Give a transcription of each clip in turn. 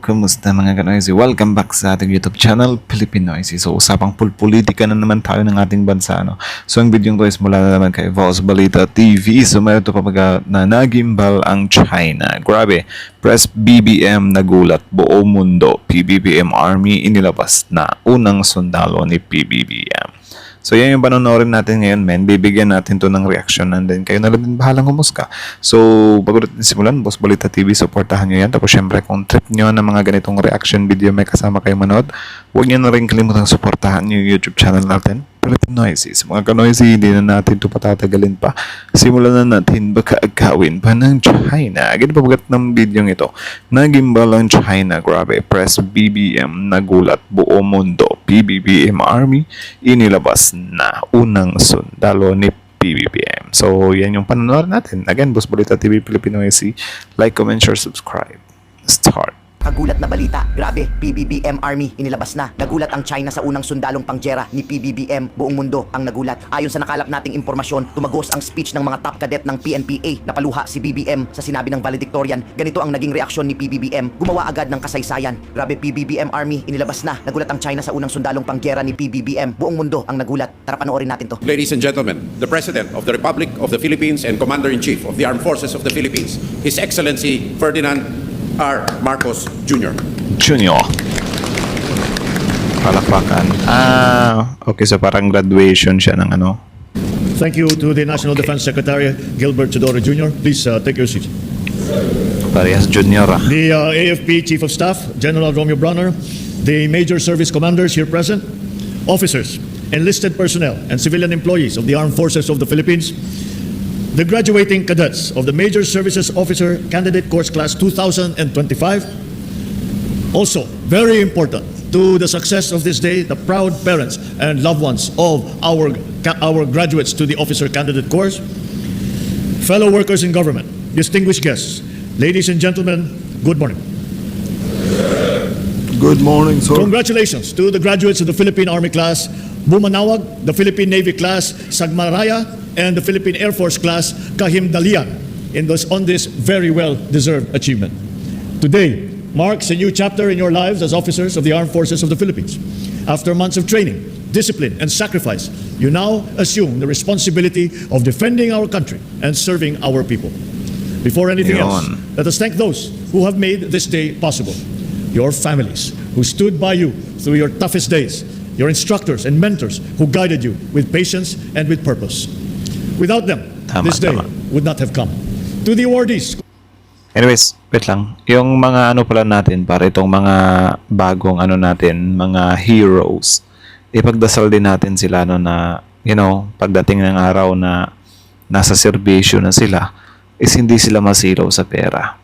Kumusta mga kanoisy? Welcome back sa ating YouTube channel, Pilipinoisy. So, usapang politika na naman tayo ng ating bansa, no? So, ang video ko is mula na naman kay Voz Balita TV. So, mayroon ito pa na nagimbal ang China. Grabe, press BBM nagulat, buo mundo. PBBM Army inilabas na unang sundalo ni PBBM. So, yan yung panonorin natin ngayon, men. Bibigyan natin to ng reaction and then kayo na lang din bahalang humusga. So, bago natin simulan, Boss Balita TV, supportahan nyo yan. Tapos, syempre, kung trip nyo ng mga ganitong reaction video may kasama kayo manood, huwag nyo na rin kalimutang supportahan yung YouTube channel natin, Pilipinoisy. Mga kanoisy, hindi na natin ito patatagalin pa. Simulan na natin, baka agawin pa ng China. Agad pabagat ng video ito, nagimbal ang China. Grabe, press BBM nagulat, buo mundo. PBBM Army inilabas na unang sundalo ni PBBM. So, yan yung panonood natin. Again, Boss Balita TV, Pilipinoisy. Like, comment, share, subscribe. Start. Kagulat na balita, grabe, PBBM Army inilabas na. Nagulat ang China sa unang sundalong pangjera ni PBBM, buong mundo ang nagulat. Ayon sa nakalap nating impormasyon, tumagos ang speech ng mga top cadet ng PNPA. Napaluha si BBM sa sinabi ng valedictorian. Ganito ang naging reaksyon ni PBBM, gumawa agad ng kasaysayan. Grabe, PBBM Army inilabas na. Nagulat ang China sa unang sundalong pangjera ni PBBM, buong mundo ang nagulat. Tara panoorin natin to. Ladies and gentlemen, the President of the Republic of the Philippines and Commander-in-Chief of the Armed Forces of the Philippines, His Excellency Ferdinand R. Marcos Jr. Junior. Palakpakan. Okay, so parang graduation siya ng ano. Thank you to the National Defense Secretary Gilbert Chodoro Jr. Please take your seat. Parehas junior The AFP Chief of Staff, General Romeo Bronner, the major service commanders here present, officers, enlisted personnel, and civilian employees of the Armed Forces of the Philippines, the graduating cadets of the Major Services Officer Candidate Course Class 2025. Also, very important to the success of this day, the proud parents and loved ones of our graduates to the Officer Candidate Course, fellow workers in government, distinguished guests, ladies and gentlemen, good morning. Good morning, sir. Congratulations to the graduates of the Philippine Army Class Bumanawag, the Philippine Navy Class Sagmaraya, and the Philippine Air Force Class Kahimdalian on this very well-deserved achievement. Today marks a new chapter in your lives as officers of the Armed Forces of the Philippines. After months of training, discipline, and sacrifice, you now assume the responsibility of defending our country and serving our people. Before anything else, let us thank those who have made this day possible. Your families who stood by you through your toughest days, your instructors and mentors who guided you with patience and with purpose. Without them, this day would not have come. To the awardees. Anyways, wait lang. Yung mga ano pala natin, para itong mga bagong ano natin, mga heroes, ipagdasal din natin sila no na, pagdating ng araw na nasa serbisyo na sila, is hindi sila masilaw sa pera.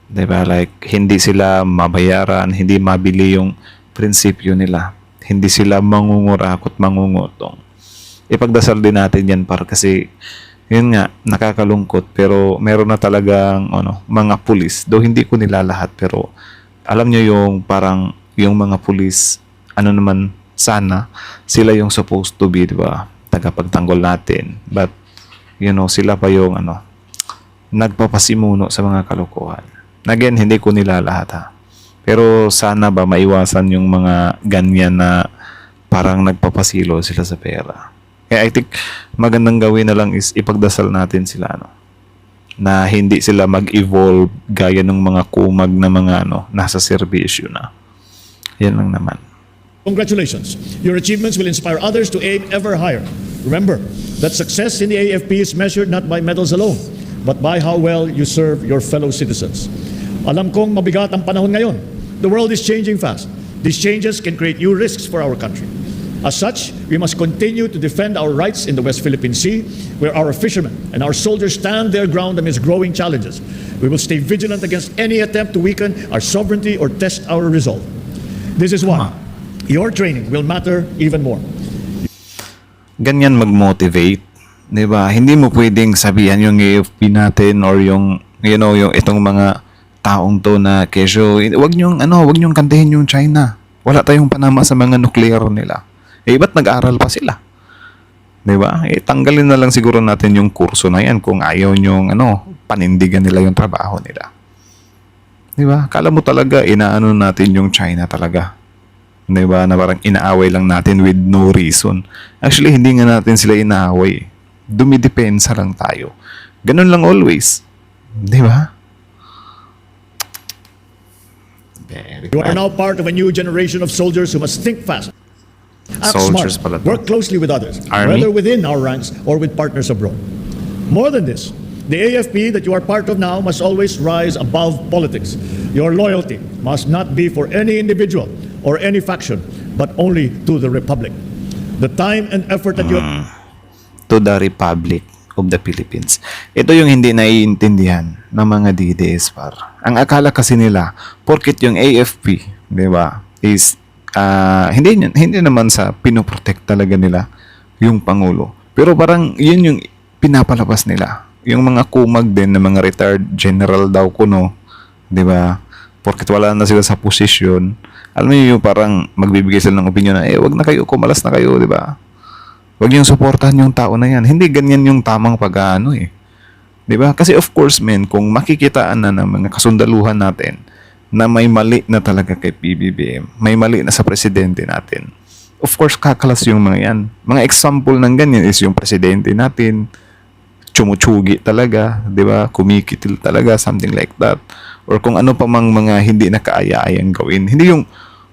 Diba? Like, hindi sila mabayaran, hindi mabili yung prinsipyo nila. Hindi sila mangungurakot, mangungutong. Ipagdasal din natin yan kasi yun nga, nakakalungkot pero meron na talagang mga pulis, though hindi ko nila lahat pero alam nyo yung parang yung mga pulis naman sana sila yung supposed to be, diba, tagapagtanggol natin, but sila pa yung nagpapasimuno sa mga kalokohan. Again, hindi ko nila lahat pero sana ba maiwasan yung mga ganyan na parang nagpapasilo sila sa pera. Kaya I think magandang gawin na lang is ipagdasal natin sila na hindi sila mag-evolve gaya ng mga kumag na mga nasa serbisyo na. Yan lang naman. Congratulations. Your achievements will inspire others to aim ever higher. Remember that success in the AFP is measured not by medals alone, but by how well you serve your fellow citizens. Alam kong mabigat ang panahon ngayon. The world is changing fast. These changes can create new risks for our country. As such, we must continue to defend our rights in the West Philippine Sea, where our fishermen and our soldiers stand their ground amidst growing challenges. We will stay vigilant against any attempt to weaken our sovereignty or test our resolve. This is why your training will matter even more. Ganyan mag-motivate, 'di ba? Hindi mo pwedeng sabihan yung AFP natin or yung yung itong mga taong to na kesyo, wag niyong kantahin yung China. Wala tayong panama sa mga nuclear nila. Ba't nag-aral pa sila? Diba? Tanggalin na lang siguro natin yung kurso na yan kung ayaw nyong panindigan nila yung trabaho nila. Di ba? Kala mo talaga inaano natin yung China talaga. Di ba? Na parang inaaway lang natin with no reason. Actually, hindi nga natin sila inaaway. Dumidepensa lang tayo. Ganun lang always. Di ba? Very You are bad. now part of a new generation of soldiers who must think fast, act Soldiers smart, pala to. work closely with others, Army? whether within our ranks or with partners abroad. More than this, the AFP that you are part of now must always rise above politics. Your loyalty must not be for any individual or any faction, but only to the Republic. The time and effort that you have To the Republic of the Philippines. Ito yung hindi naiintindihan ng mga DDS par. Ang akala kasi nila, porket yung AFP, di ba, is hindi naman sa pinoprotect talaga nila yung Pangulo. Pero parang yun yung pinapalabas nila. Yung mga kumag din ng mga retired general daw kuno, di ba? Porket wala na sila sa posisyon, alam mo yung parang magbibigay sila ng opinion na, wag na kayo, kumalas na kayo, di ba? Wag yung suportahan yung tao na yan. Hindi ganyan yung tamang pag-ano eh. 'Di ba? Kasi of course, men, kung makikitaan na ng mga kasundaluhan natin na may mali na talaga kay PBBM, may mali na sa presidente natin, of course, kakalas yung mga yan. Mga example ng ganyan is yung presidente natin, tsumutsugi talaga, 'di ba? Kumikitil talaga, something like that. Or kung ano pa mang mga hindi nakaaya-ayang gawin. Hindi yung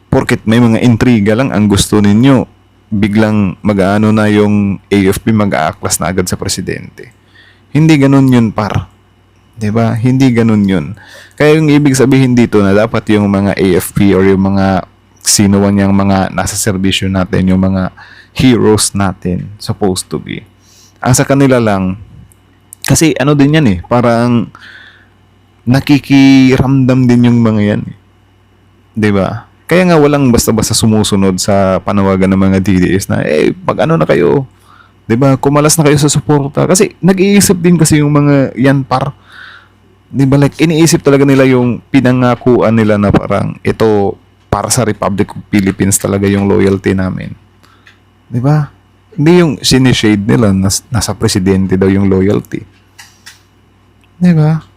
porket may mga intriga lang ang gusto ninyo, biglang mag-aano na yung AFP mag-aaklas na agad sa presidente. Hindi ganun yun, par. 'Di ba? Hindi ganun yun. Kaya yung ibig sabihin dito na dapat yung mga AFP or yung mga sino man yung mga nasa serbisyo natin, yung mga heroes natin, supposed to be. Ang sa kanila lang, kasi ano din yan eh, parang nakikiramdam din yung mga yan eh. 'Di ba? Kaya nga walang basta-basta sumusunod sa panawagan ng mga DDS na, pag ano na kayo, 'di ba? Kumalas na kayo sa suporta. Kasi nag-iisip din kasi yung mga yan par. 'Di ba? Like iniisip talaga nila yung pinangakuan nila na parang ito para sa Republic of Philippines talaga yung loyalty namin. 'Di ba? Hindi yung sinishade nila na nasa presidente daw yung loyalty. 'Di ba?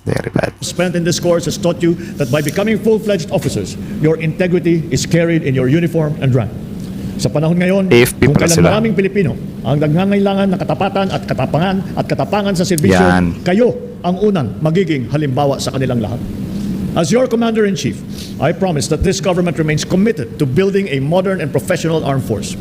Very bad. spent in this course has taught you that by becoming full-fledged officers, your integrity is carried in your uniform and rank. Sa panahon ngayon, AFP kung pala kailan sila. maraming Pilipino ang nangangailangan ng katapatan at katapangan sa serbisyo, Yan. kayo ang unang magiging halimbawa sa kanilang lahat. As your Commander-in-Chief, I promise that this government remains committed to building a modern and professional armed force.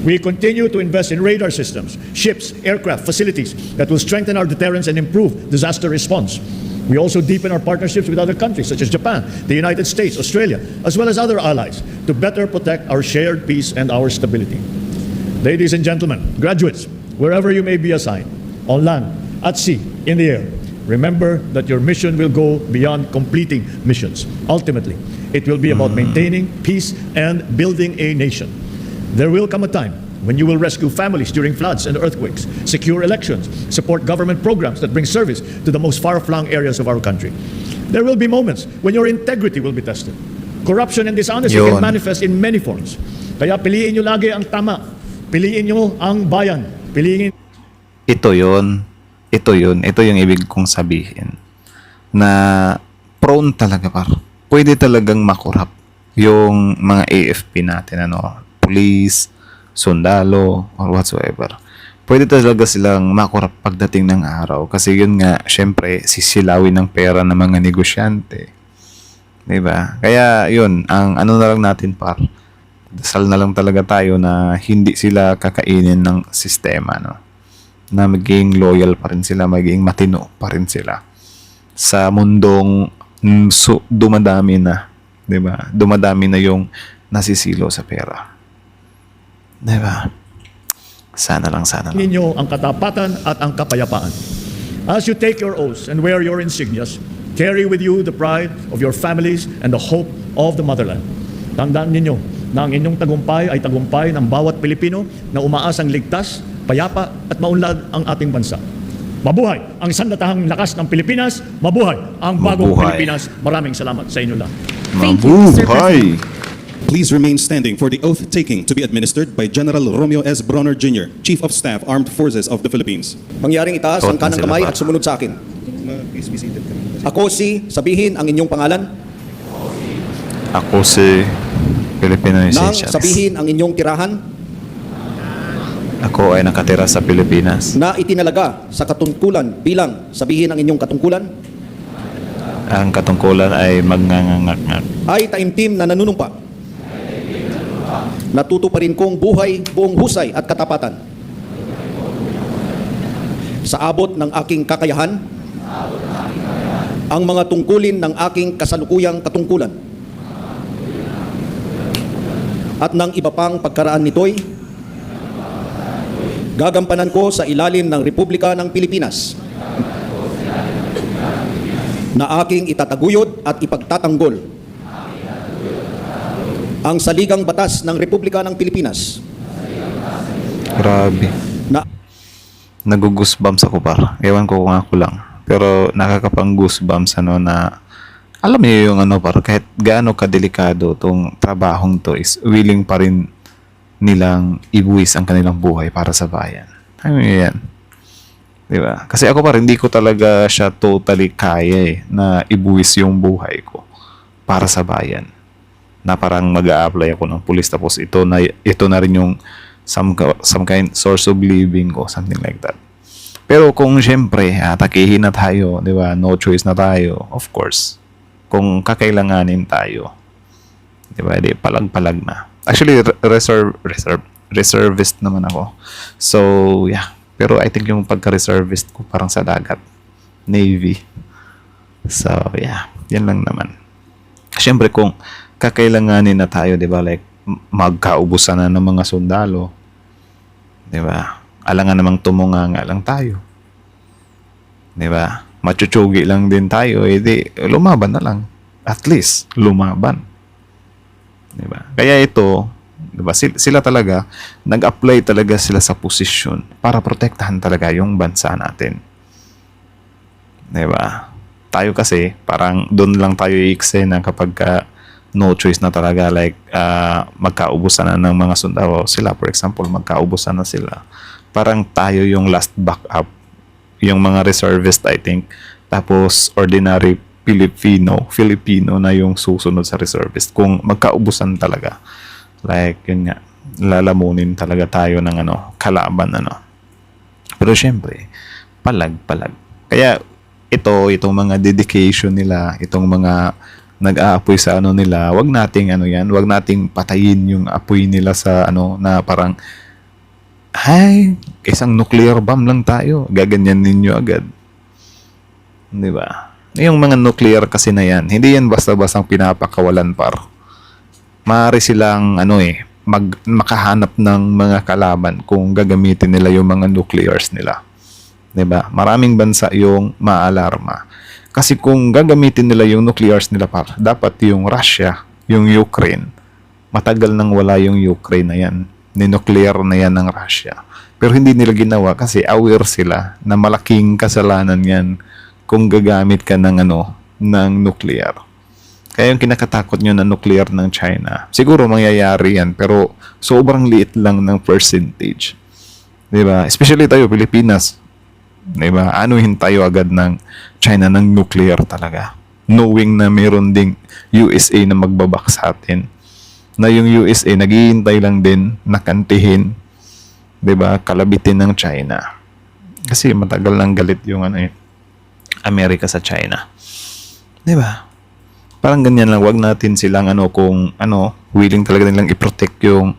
We continue to invest in radar systems, ships, aircraft, facilities that will strengthen our deterrence and improve disaster response. We also deepen our partnerships with other countries such as Japan, the United States, Australia, as well as other allies to better protect our shared peace and our stability. Ladies and gentlemen, graduates, wherever you may be assigned, on land, at sea, in the air, remember that your mission will go beyond completing missions. Ultimately, it will be about maintaining peace and building a nation. There will come a time when you will rescue families during floods and earthquakes, secure elections, support government programs that bring service to the most far-flung areas of our country. There will be moments when your integrity will be tested. Corruption and dishonesty Yun. can manifest in many forms. Kaya piliin nyo lagi ang tama. Piliin nyo ang bayan. Piliin Ito yun. Ito yun. Ito yung ibig kong sabihin. Na prone talaga par. Pwede talagang makurap yung mga AFP natin. Police, sundalo, or whatsoever. Pwede talaga silang makurap pagdating ng araw. Kasi yun nga, syempre, sisilawin ng pera ng mga negosyante. Diba? Kaya yun, ang ano na lang natin par. Dasal na lang talaga tayo na hindi sila kakainin ng sistema. Na maging loyal pa rin sila, maging matino pa rin sila. Sa mundong dumadami na. Diba? Dumadami na yung nasisilo sa pera. Diba? Sana lang. ninyo ang katapatan at ang kapayapaan. As you take your oaths and wear your insignias, carry with you the pride of your families and the hope of the motherland. Tandaan ninyo na ang inyong tagumpay ay tagumpay ng bawat Pilipino na umaasang ligtas, payapa at maunlad ang ating bansa. Mabuhay ang sandatahang lakas ng Pilipinas. Mabuhay ang bagong Mabuhay. Pilipinas. Maraming salamat sa inyo lahat. Thank you, Mr. Mabuhay! Please remain standing for the oath taking to be administered by General Romeo S. Bronner Jr., Chief of Staff, Armed Forces of the Philippines. Mangyaring itaas ang Suot na kanang sila kamay ba? at sumunod sa akin. Please be seated. Ako si, sabihin ang inyong pangalan, Ako si Filipino nang Essentials. sabihin ang inyong tirahan Ako ay nakatira sa Pilipinas. na itinalaga sa katungkulan bilang sabihin ang inyong katungkulan Ang katungkulan ay magnganganak. ay taimtim na nanunumpa. Natutuparin kong buhay, buong husay at katapatan. Sa abot ng aking kakayahan, ang mga tungkulin ng aking kasalukuyang katungkulan at ng iba pang pagkaraan nito'y gagampanan ko sa ilalim ng Republika ng Pilipinas na aking itataguyod at ipagtatanggol ang saligang batas ng Republika ng Pilipinas Grabe. na Nag-goosebumps ako par. Ewan ko kung ako lang. Pero nakakapang goosebumps na alam niyo yung par, kahit gaano kadelikado tong trabahong to is willing pa rin nilang ibuwis ang kanilang buhay para sa bayan. Ano yan? Diba? Kasi ako par, hindi ko talaga siya totally kaya na ibuwis yung buhay ko para sa bayan. Na parang mag-a-apply ako ng pulis tapos ito na rin yung some kind source of living ko, something like that. Pero kung syempre, atakihin na tayo, di ba? No choice na tayo, of course. Kung kakailanganin tayo, di ba? Di palag-palag na. Actually, reservist naman ako. So, yeah. Pero I think yung pagka-reservist ko parang sa dagat. Navy. So, yeah. Yan lang naman. Syempre, kung kakailanganin na tayo, di ba? Like, magkaubusan na ng mga sundalo. Di ba? Alangan namang tumunganga lang tayo. Di ba? Machuchugi lang din tayo, di lumaban na lang. At least, lumaban. Di ba? Kaya ito, di ba? Sila talaga, nag-apply talaga sila sa posisyon para protektahan talaga yung bansa natin. Di ba? Tayo kasi, parang doon lang tayo i-eksena kapag no choice na talaga, like magkaubusan na ng mga sundalo. Sila, for example, magkaubusan na sila. Parang tayo yung last backup. Yung mga reservist, I think. Tapos, ordinary Filipino na yung susunod sa reservist. Kung magkaubusan talaga. Like, yun nga. Lalamunin talaga tayo ng kalaban. Pero syempre, palag-palag. Kaya, itong mga dedication nila, itong mga nag-aapoy sa nila, wag nating wag nating patayin yung apoy nila sa na parang isang nuclear bomb lang tayo, gaganyan ninyo agad. 'Di ba? Yung mga nuclear kasi na yan, hindi yan basta-bastang pinapakawalan par. Maaari silang makahanap ng mga kalaban kung gagamitin nila yung mga nuclears nila. 'Di ba? Maraming bansa yung maalarma. Kasi kung gagamitin nila yung nuclears nila par, dapat yung Russia, yung Ukraine, matagal nang wala yung Ukraine na yan. Ni-nuclear na yan ng Russia. Pero hindi nila ginawa kasi aware sila na malaking kasalanan yan kung gagamit ka ng ng nuclear. Kaya yung kinakatakot nyo na nuclear ng China, siguro mangyayari yan, pero sobrang liit lang ng percentage. Diba? Especially tayo, Pilipinas. Diba? Anuhin tayo agad ng China ng nuclear talaga. Knowing na meron ding USA na magbabak sa atin. Na yung USA naghihintay lang din nakantihin, diba? Kalabitin ng China. Kasi matagal nang galit yung Amerika sa China. Diba? Parang ganyan lang. Wag natin silang kung willing talaga nilang i-protect yung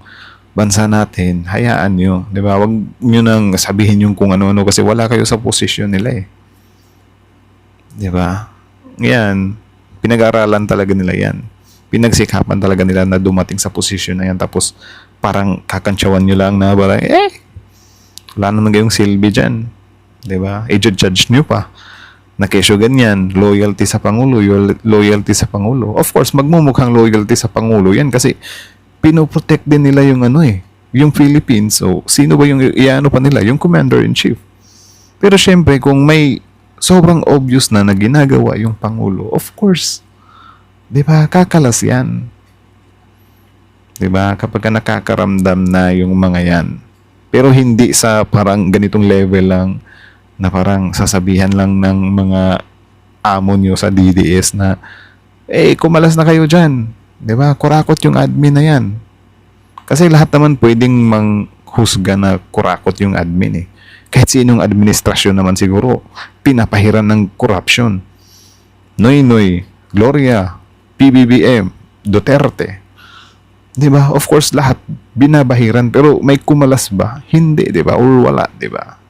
bansa natin, hayaan nyo. Di ba? Huwag nyo nang sabihin yung kung ano-ano kasi wala kayo sa posisyon nila eh. Di ba? Yan. Pinag-aralan talaga nila yan. Pinagsikapan talaga nila na dumating sa posisyon na yan. Tapos parang kakantsawan nyo lang na parang, wala naman kayong silbi dyan. Di ba? I-judge nyo pa. Na kesyo ganyan, loyalty sa Pangulo, loyalty sa Pangulo. Of course, magmumukhang loyalty sa Pangulo yan kasi pinoprotect din nila yung yung Philippines. So, sino ba yung pa nila? Yung Commander-in-Chief. Pero syempre, kung may sobrang obvious na ginagawa yung Pangulo, of course, di ba, kakalas yan. Di ba? Kapag nakakaramdam na yung mga yan. Pero hindi sa parang ganitong level lang na parang sasabihan lang ng mga amo nyo sa DDS na, kumalas na kayo dyan. Di ba? Kurakot yung admin na yan. Kasi lahat naman pwedeng manghusga na kurakot yung admin eh. Kahit sinong administrasyon naman siguro, pinapahiran ng corruption. Noy, Gloria, PBBM, Duterte. Di ba? Of course, lahat binabahiran. Pero may kumalas ba? Hindi, di ba? Or wala, di ba?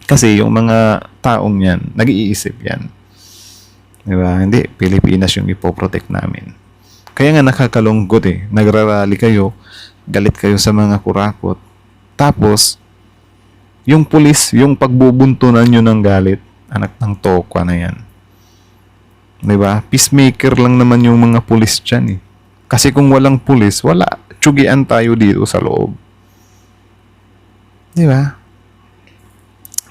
Kasi yung mga taong yan, nag-iisip yan. Di ba? Hindi, Pilipinas yung ipoprotect namin. Kaya nga nakakalungkot eh. Nagrarally kayo, galit kayo sa mga kurakot. Tapos, yung pulis, yung pagbubuntunan nyo ng galit, anak ng tokwa na yan. Diba? Peacemaker lang naman yung mga pulis dyan eh. Kasi kung walang pulis, wala. Tsugian tayo dito sa loob. Diba?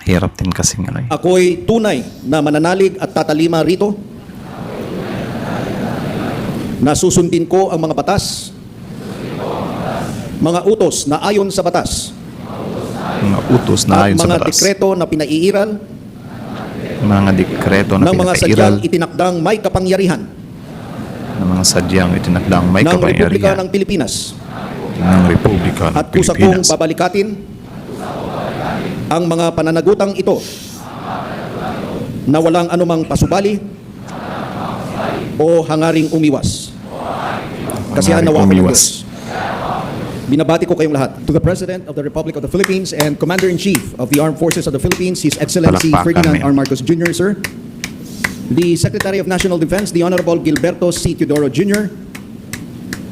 Hirap din kasi nga eh. Ako'y tunay na mananalig at tatalima rito na susundin ko ang mga batas, mga utos na ayon sa batas, Mga utos na at ayon sa mga batas. dekreto na pinaiiral Mga dekreto na ng mga pinapairal sadyang itinakdang may kapangyarihan ng mga sadyang itinakdang may ng Republika kapangyarihan ng Pilipinas. ng Republika ng At kusa kong Pilipinas. babalikatin ang mga pananagutang ito na walang anumang pasubali o hangaring umiwas. Kasihan nawa ako ng Diyos. Binabati ko kayong lahat. To the President of the Republic of the Philippines and Commander-in-Chief of the Armed Forces of the Philippines, His Excellency Palakpakan Ferdinand mo. R. Marcos Jr., sir. The Secretary of National Defense, the Honorable Gilberto C. Teodoro Jr.,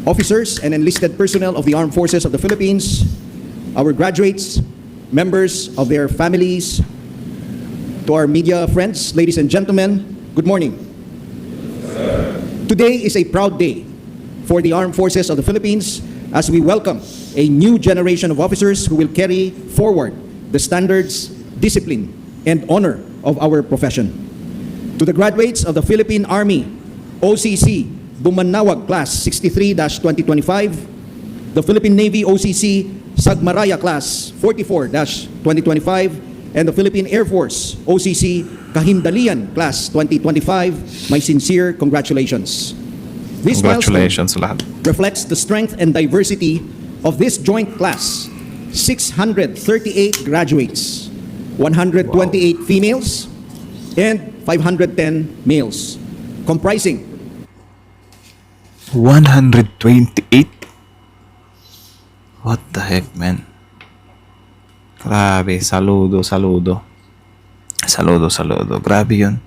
officers and enlisted personnel of the Armed Forces of the Philippines, our graduates, members of their families, to our media friends, ladies and gentlemen, good morning. Today is a proud day for the Armed Forces of the Philippines as we welcome a new generation of officers who will carry forward the standards, discipline, and honor of our profession. To the graduates of the Philippine Army, OCC, Bumanawag Class 63-2025, the Philippine Navy OCC, Sagmaraya Class 44-2025, and the Philippine Air Force OCC, Kahimdalian Class 2025, my sincere congratulations. This milestone Congratulations sa lahat. reflects the strength and diversity of this joint class. 638 graduates, 128 females, and 510 males, comprising 128? What the heck, man? Grabe, saludo. Grabe yun.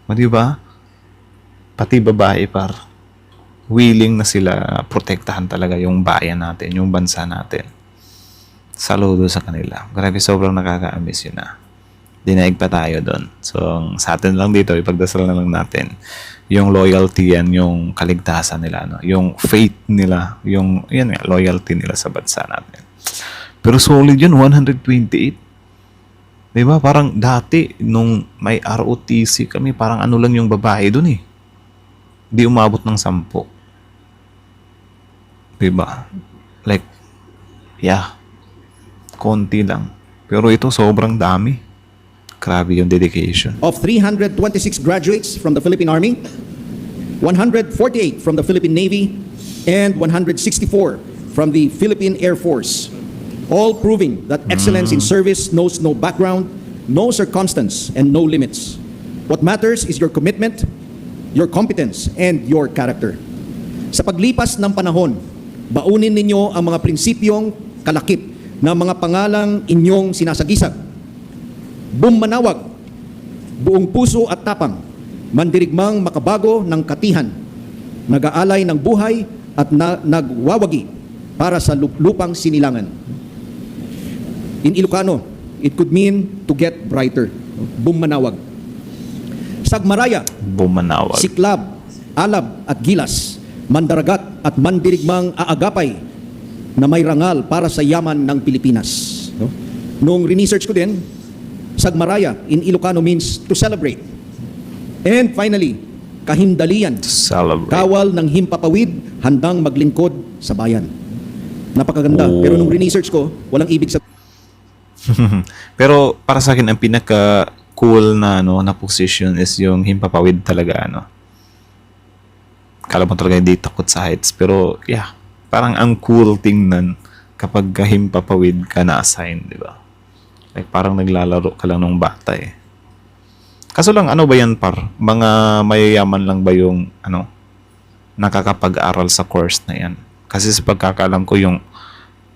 O, diba? Pati babae willing na sila protektahan talaga yung bayan natin, yung bansa natin. Saludo sa kanila. Grabe, sobrang nakaka-amaze yun na. Dinaig pa tayo doon. So, sa atin lang dito, ipagdasal na lang natin. Yung loyalty yan, yung kaligtasan nila, no? Yung faith nila, yung yan, loyalty nila sa bansa natin. Pero solid yun, 128. Diba? Parang dati, nung may ROTC kami, parang ano lang yung babae dun eh. Di umabot ng 10. Diba? Like, yeah. Konti lang. Pero ito, sobrang dami. Grabe yung dedication. of 326 graduates from the Philippine Army, 148 from the Philippine Navy, and 164 from the Philippine Air Force, all proving that excellence in service knows no background, no circumstance, and no limits. What matters is your commitment, your competence, and your character. Sa paglipas ng panahon, baunin ninyo ang mga prinsipyong kalakip ng mga pangalang inyong sinasagisag. Bumanawag, buong puso at tapang, mandirigmang makabago ng katihan, nag-aalay ng buhay at nagwawagi para sa lupang sinilangan. In Ilocano, it could mean to get brighter. Bumanawag. Sagmaraya, Bumanawag. Siklab, Alab at Gilas, mandaragat at mandirigmang aagapay na may rangal para sa yaman ng Pilipinas. No? Nung research ko din, Sagmaraya in Ilocano means to celebrate. And finally, Kahimdalian, Celebrate. kawal ng himpapawid, handang maglingkod sa bayan. Napakaganda. Oh. Pero nung research ko, walang ibig sabihin. Pero para sa akin, ang pinaka cool na ano na position is yung himpapawid talaga ano. Kala mo talaga hindi takot sa heights, pero yeah, parang ang cool tingnan kapag himpapawid ka na assign, di ba? Like parang naglalaro ka lang nung bata eh. Kaso lang ano ba yan par? Mga mayayaman lang ba yung ano nakakapag-aral sa course na yan? Kasi sa pagkakalam ko yung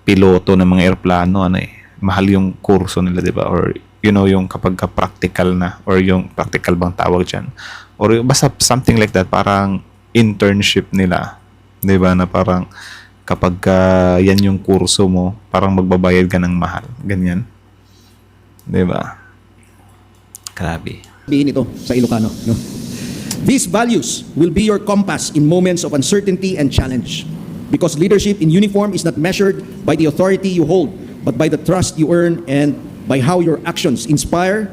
piloto ng mga eroplano ano eh, mahal yung kurso nila, di ba? Or you know, yung kapag practical na, or yung practical bang tawag dyan, or basta something like that, parang internship nila, di ba? Na parang kapag yan yung kurso mo, parang magbabayad ka ng mahal, ganyan, di ba? Grabe. Sabihin ito sa Ilocano, no? These values will be your compass in moments of uncertainty and challenge. Because leadership in uniform is not measured by the authority you hold, but by the trust you earn and by how your actions inspire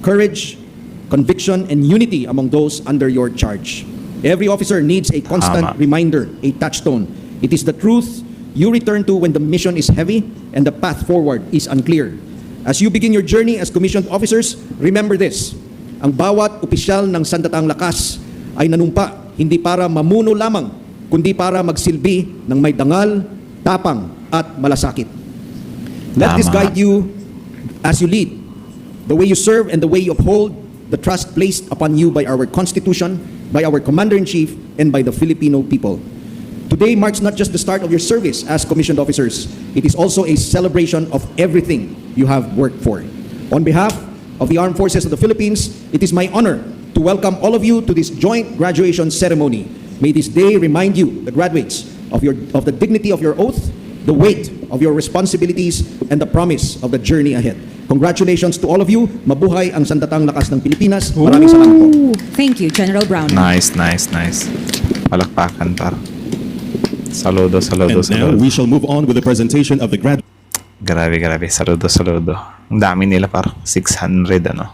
courage, conviction, and unity among those under your charge. Every officer needs a constant Tama. reminder, a touchstone. It is the truth you return to when the mission is heavy and the path forward is unclear. As you begin your journey as commissioned officers, remember this. Ang bawat opisyal ng Sandatang Lakas ay nanumpa hindi para mamuno lamang, kundi para magsilbi ng may dangal, tapang, at malasakit. Let this Tama. guide you as you lead, the way you serve and the way you uphold the trust placed upon you by our Constitution, by our Commander-in-Chief, and by the Filipino people. Today marks not just the start of your service as commissioned officers, it is also a celebration of everything you have worked for. On behalf of the Armed Forces of the Philippines, it is my honor to welcome all of you to this joint graduation ceremony. May this day remind you, the graduates, of the dignity of your oath, the weight of your responsibilities, and the promise of the journey ahead. Congratulations to all of you. Mabuhay ang Sandatang Lakas ng Pilipinas. Maraming salamat po. Thank you, General Brown. Nice. Palakpakan par. Saludo. And now we shall move on with the presentation of the graduate. Grabe. Saludo. Ang dami nila par. 600 ano.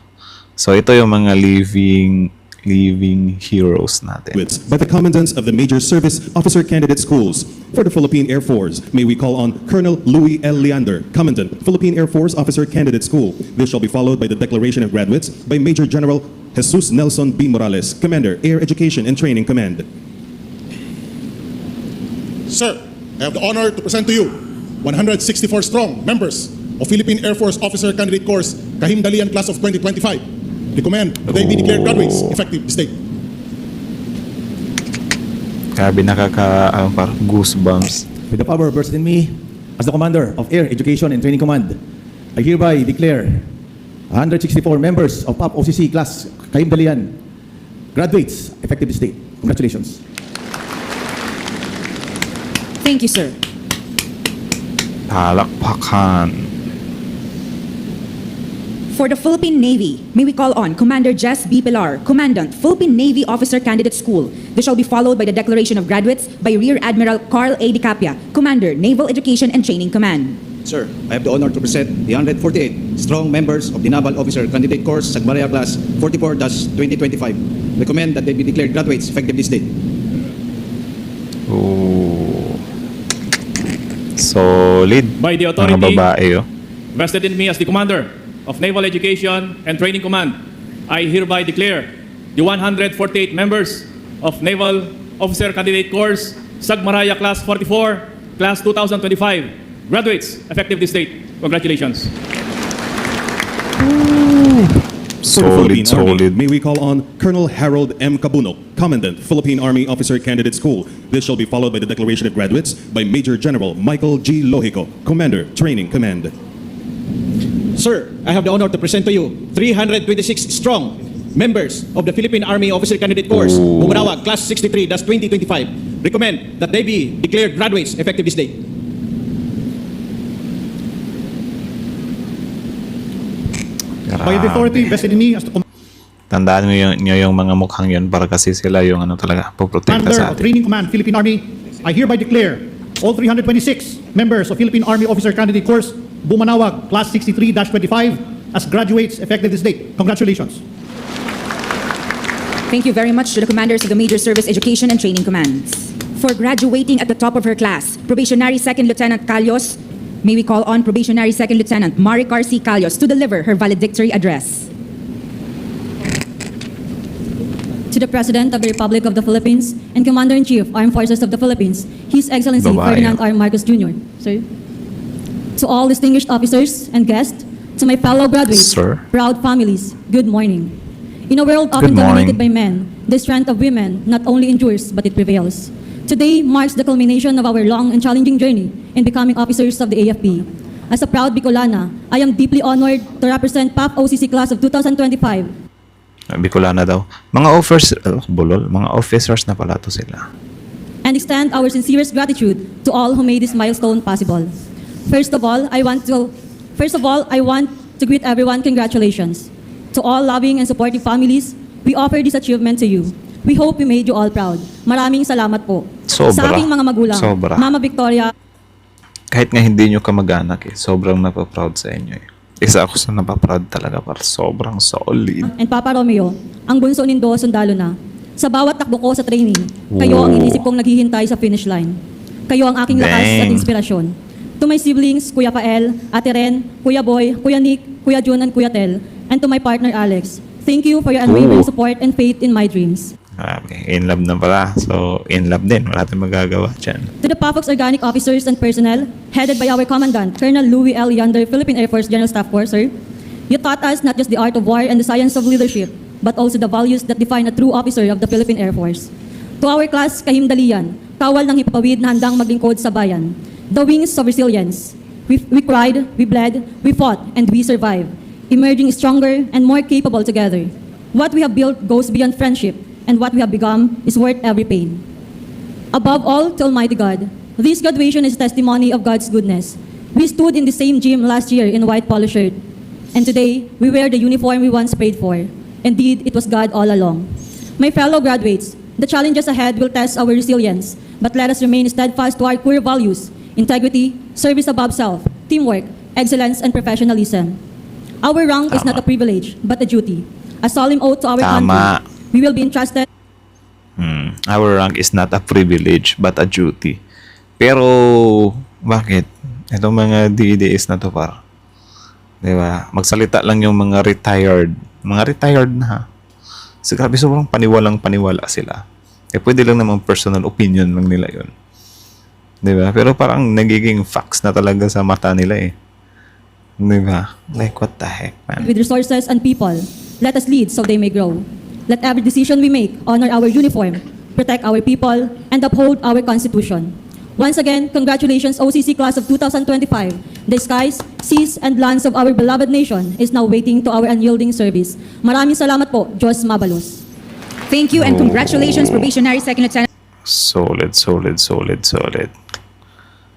So ito yung mga living heroes natin. By the commandants of the major service officer candidate schools. For the Philippine Air Force, may we call on Colonel Louis L. Leander, Commandant, Philippine Air Force Officer Candidate School. This shall be followed by the declaration of graduates by Major General Jesus Nelson B. Morales, Commander, Air Education and Training Command. Sir, I have the honor to present to you 164 strong members of Philippine Air Force Officer Candidate Course Kahimdalian Class of 2025. Recommend that they be declared graduates effective this date. Grabe par goosebumps. With the power vested in me as the Commander of Air Education and Training Command, I hereby declare 164 members of PAP OCC Class Kahimdalian graduates effective this date. Congratulations. Thank you, sir. Palakpakan. For the Philippine Navy, may we call on Commander Jess B. Pilar, Commandant, Philippine Navy Officer Candidate School. This shall be followed by the declaration of graduates by Rear Admiral Carl A. Dicapia, Commander, Naval Education and Training Command. Sir, I have the honor to present the 148 strong members of the Naval Officer Candidate Course Sagmaraya Class 44-2025. Recommend that they be declared graduates effective this date. Oh. Solid. By the Mga authority babae oh. vested in me as the Commander of Naval Education and Training Command, I hereby declare the 148 members of Naval Officer Candidate Course Sagmaraya Class 44, Class 2025, graduates effective this date. Congratulations. For the Philippine Solid. Army, may we call on Colonel Harold M. Cabuno, Commandant, Philippine Army Officer Candidate School. This shall be followed by the declaration of graduates by Major General Michael G. Lohico, Commander, Training Command. Sir, I have the honor to present to you 326 strong members of the Philippine Army Officer Candidate Course, Bumanawag, Class 63-2025. Recommend that they be declared graduates effective this date. By the authority vested in me as the Tandaan nyo yung mga mukhang yun para kasi sila yung ano talaga, poprotekta Commander sa of atin. Training Command, Philippine Army, I hereby declare all 326 members of Philippine Army Officer Candidate Course, Bumanawag, Class 63-25, as graduates effective this date. Congratulations. Thank you very much to the commanders of the Major Service Education and Training Commands. For graduating at the top of her class, Probationary Second Lieutenant Calyos, may we call on Probationary Second Lieutenant Maricar C. Calyos to deliver her valedictory address. to the President of the Republic of the Philippines and Commander-in-Chief, Armed Forces of the Philippines, His Excellency Babae. Ferdinand R. Marcos Jr. Sir. To all distinguished officers and guests, to my fellow graduates, Sir. proud families, good morning. In a world often Good morning. dominated by men, the strength of women not only endures but it prevails. Today marks the culmination of our long and challenging journey in becoming officers of the AFP. As a proud Bicolana, I am deeply honored to represent PAP OCC Class of 2025 Bicolana daw. Mga mga officers na pala to sila. and extend our sincerest gratitude to all who made this milestone possible. First of all, I want to greet everyone congratulations. To all loving and supportive families, we offer this achievement to you. We hope we made you all proud. Maraming salamat po. Sobra. Sa aking mga magulang, Sobra. Mama Victoria, Kahit nga hindi nyo kamag-anak sobrang napaproud sa inyo Isa ako sa napaproud talaga para sobrang solid. and Papa Romeo, ang bunso nindo sundalo na. Sa bawat takbo ko sa training, kayo ang inisip kong naghihintay sa finish line. Kayo ang aking lakas at Dang. inspirasyon. To my siblings, Kuya Pael, Ate Ren, Kuya Boy, Kuya Nick, Kuya Jun, and Kuya Tel, and to my partner Alex, thank you for your unwavering support and faith in my dreams. Grabe, in love na pala. So, in love din. Wala tayong magagawa dyan. To the PAFOX organic officers and personnel, headed by our Commandant, Colonel Louis L. Yander, Philippine Air Force General Staff Corps, sir, you taught us not just the art of war and the science of leadership, but also the values that define a true officer of the Philippine Air Force. To our class, Kahimdalian, kawal ng hipapawid na handang maglingkod sa bayan. The wings of resilience. We cried, we bled, we fought, and we survived, emerging stronger and more capable together. What we have built goes beyond friendship, and what we have become is worth every pain. Above all, to Almighty God, this graduation is testimony of God's goodness. We stood in the same gym last year in a white polo shirt, and today we wear the uniform we once prayed for. Indeed, it was God all along. My fellow graduates, the challenges ahead will test our resilience, but let us remain steadfast to our core values: integrity, service above self, teamwork, excellence, and professionalism. Our rank is not a privilege, but a duty. A solemn oath to our Tama. country. We will be entrusted Our rank is not a privilege, but a duty. Pero, bakit? Itong mga DDS na to par. Diba? Magsalita lang yung mga retired. Mga retired na ha. So, grabe, sobrang paniwalang-paniwala sila. Pwede lang namang personal opinion lang nila yun. Diba? Pero parang nagiging facts na talaga sa mata nila Diba? Like, what the heck, man? with resources and people. Let us lead so they may grow. Let every decision we make honor our uniform, protect our people, and uphold our Constitution. Once again, congratulations OCC Class of 2025. The skies, seas, and lands of our beloved nation is now waiting to our unyielding service. Maraming salamat po, Diyos Mabalos. Thank you and congratulations, probationary second lieutenant. Solid.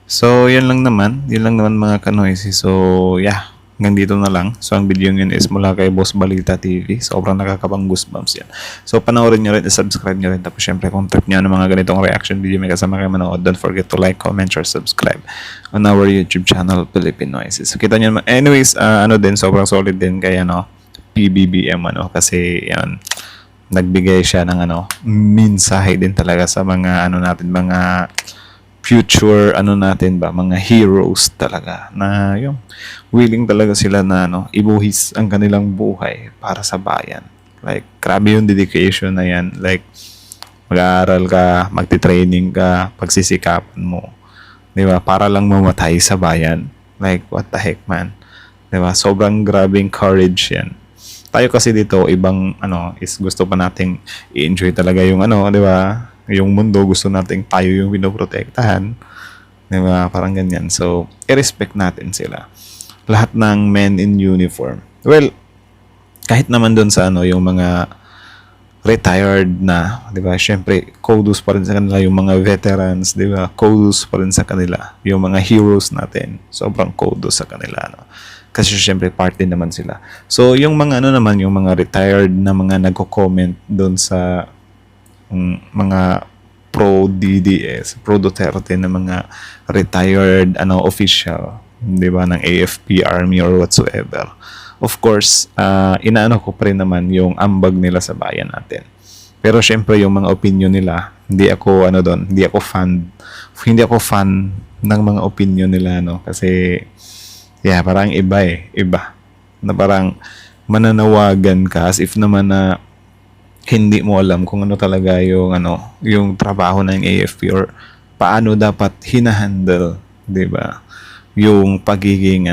So, yun lang naman mga kanoisy. So, yeah. Hanggang dito na lang. So, ang video yun is mula kay Boss Balita TV. Sobrang nakakabang goosebumps yan. So, panoorin nyo rin, subscribe nyo rin. Tapos, syempre, kung trip nyo ng mga ganitong reaction video, may kasama kayo manood. Don't forget to like, comment, share, subscribe on our YouTube channel, Philippine Noises. So, kita nyo naman. Anyways, sobrang solid din kay, PBBM, kasi, yan, nagbigay siya ng, mensahe din talaga sa mga, natin, mga future mga heroes talaga na yung willing talaga sila na ibuhis ang kanilang buhay para sa bayan. Like, grabe yung dedication na yan. Like, mag-aaral ka, magti-training ka, pagsisikapan mo. Di ba? Para lang mamatay sa bayan. Like, what the heck, man? Di ba? Sobrang grabing courage yan. Tayo kasi dito, ibang, is gusto pa nating i-enjoy talaga yung, di ba? Yung mundo, gusto nating tayo yung pinoprotektahan. Diba? Parang ganyan. So, i-respect natin sila. Lahat ng men in uniform. Well, kahit naman dun sa yung mga retired na, diba? Syempre, kudos pa rin sa kanila yung mga veterans, diba? Kudos pa rin sa kanila. Yung mga heroes natin. Sobrang kudos sa kanila, Kasi syempre, part din naman sila. So, yung mga naman, yung mga retired na mga nagko-comment dun sa mga pro-DDS, pro-Duterte na mga retired official, di ba, ng AFP, Army, or whatsoever. Of course, inaano ko pa rin naman yung ambag nila sa bayan natin. Pero syempre, yung mga opinion nila, hindi ako hindi ako fan ng mga opinion nila, kasi, yeah, parang iba. Na parang mananawagan ka as if naman na hindi mo alam kung ano talaga yung trabaho ng AFP or paano dapat hinahandle, 'di ba? Yung pagiging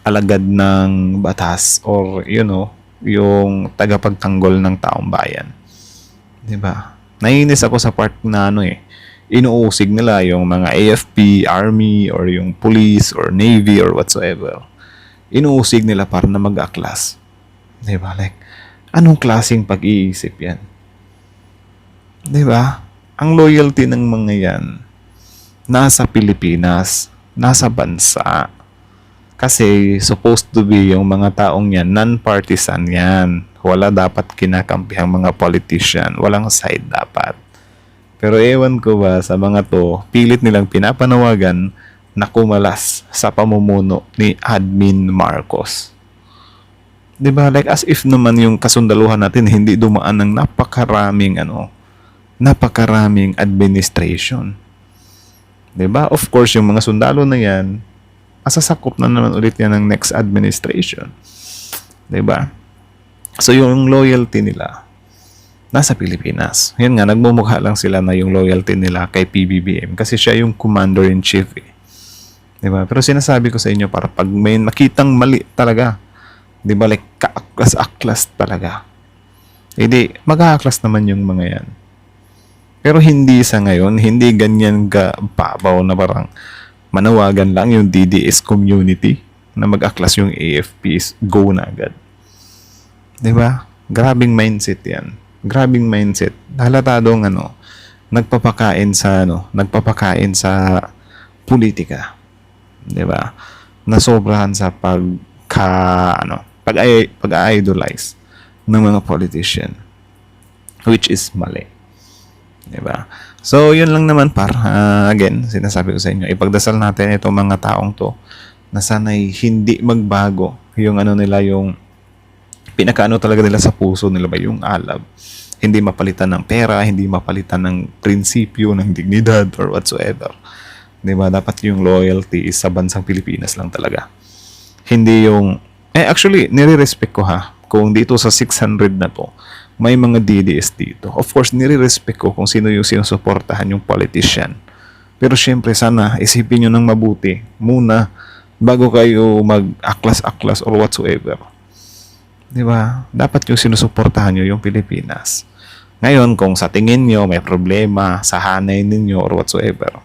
alagad ng batas or yung tagapagtanggol ng taong bayan. 'Di ba? Naiinis ako sa part na inuusig nila yung mga AFP, Army, or yung police, or Navy, or whatsoever. Inuusig nila para na mag-aklas. Diba? Like, anong klaseng pag-iisip yan? Diba? Ang loyalty ng mga yan, nasa Pilipinas, nasa bansa. Kasi, supposed to be yung mga taong yan, non-partisan yan. Wala dapat kinakampihang mga politician. Walang side dapat. Pero ewan ko ba sa mga to, pilit nilang pinapanawagan na kumalas sa pamumuno ni Admin Marcos. Diba? Like as if naman yung kasundaluhan natin hindi dumaan ng napakaraming administration. Diba? Of course, yung mga sundalo na yan, masasakop na naman ulit yan ng next administration. Diba? So yung loyalty nila, nasa Pilipinas. Yan nga, nagmumukha lang sila na yung loyalty nila kay PBBM kasi siya yung commander-in-chief eh. Diba? Pero sinasabi ko sa inyo para pag may nakitang mali talaga, diba, like kaaklas-aklas talaga. Hindi, mag-aaklas naman yung mga yan. Pero hindi sa ngayon, hindi ganyan kababaw na parang manawagan lang yung DDS community na mag-aklas yung AFPs, go na agad. Diba? Grabing mindset yan. Grabing mindset. Halatadong nagpapakain sa politika. 'Di ba? Nasobrahan sa pag-idolize ng mga politician, which is mali. 'Di ba? So, 'yun lang naman again, sinasabi ko sa inyo, ipagdasal natin itong mga taong 'to na sana'y hindi magbago yung nila, yung pinakaano talaga nila sa puso nila ba, yung alab. Hindi mapalitan ng pera, hindi mapalitan ng prinsipyo, ng dignidad, or whatsoever. Diba? Dapat yung loyalty is sa bansang Pilipinas lang talaga. Hindi yung... actually, nire-respect ko kung dito sa 600 na to, may mga DDS dito. Of course, nire-respect ko kung sino yung sinusuportahan yung politician. Pero syempre, sana isipin nyo ng mabuti muna bago kayo mag-aklas-aklas or whatsoever. Diba? Dapat yung sinusuportahan nyo yung Pilipinas. Ngayon, kung sa tingin nyo may problema sa hanay ninyo or whatsoever,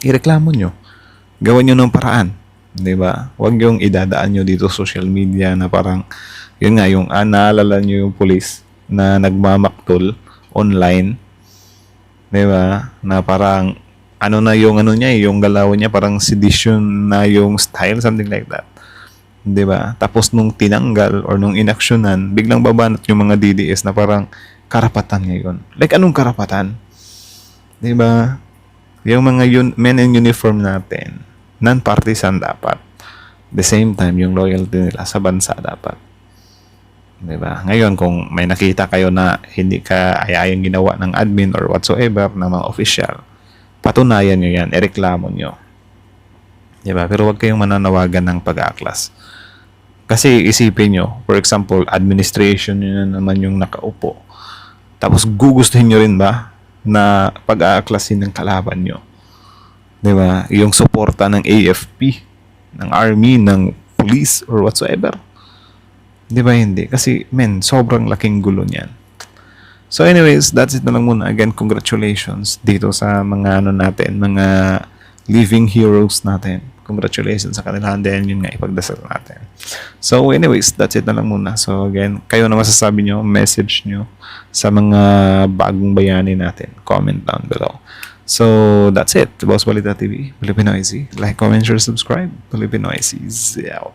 ireklamo nyo. Gawan nyo ng paraan. Diba? Huwag yung idadaan nyo dito social media na parang, yun nga, yung naalala nyo yung police na nagmamaktol online. Diba? Na parang, yung galaw niya, parang sedition na yung style, something like that. Diba? Tapos nung tinanggal or nung inaksyonan, biglang babanat yung mga DDS na parang karapatan ngayon. Like anong karapatan? Diba? Yung mga men in uniform natin, non-partisan dapat. The same time, yung loyalty nila sa bansa dapat. Diba? Ngayon, kung may nakita kayo na hindi ka ayayang ginawa ng admin or whatsoever na mga official, patunayan nyo yan, ireklamo nyo. Diba? Pero huwag kayong mananawagan ng pag-aaklas. Kasi isipin nyo, for example, administration nyo na naman yung nakaupo. Tapos gugustuhin nyo rin ba na pag-aaklasin ng kalaban nyo? Diba? Yung suporta ng AFP, ng Army, ng Police, or whatsoever. Diba hindi? Kasi, sobrang laking gulo niyan. So anyways, that's it na lang muna. Again, congratulations dito sa mga mga living heroes natin. Congratulations sa kanila, and then yun nga, ipagdasal natin. So anyways, that's it na lang muna. So again, kayo na masasabi nyo, message nyo sa mga bagong bayani natin. Comment down below. So that's it. Boss Balita TV, Filipinoisy. Like, comment, share, subscribe. Filipinoisy. Out.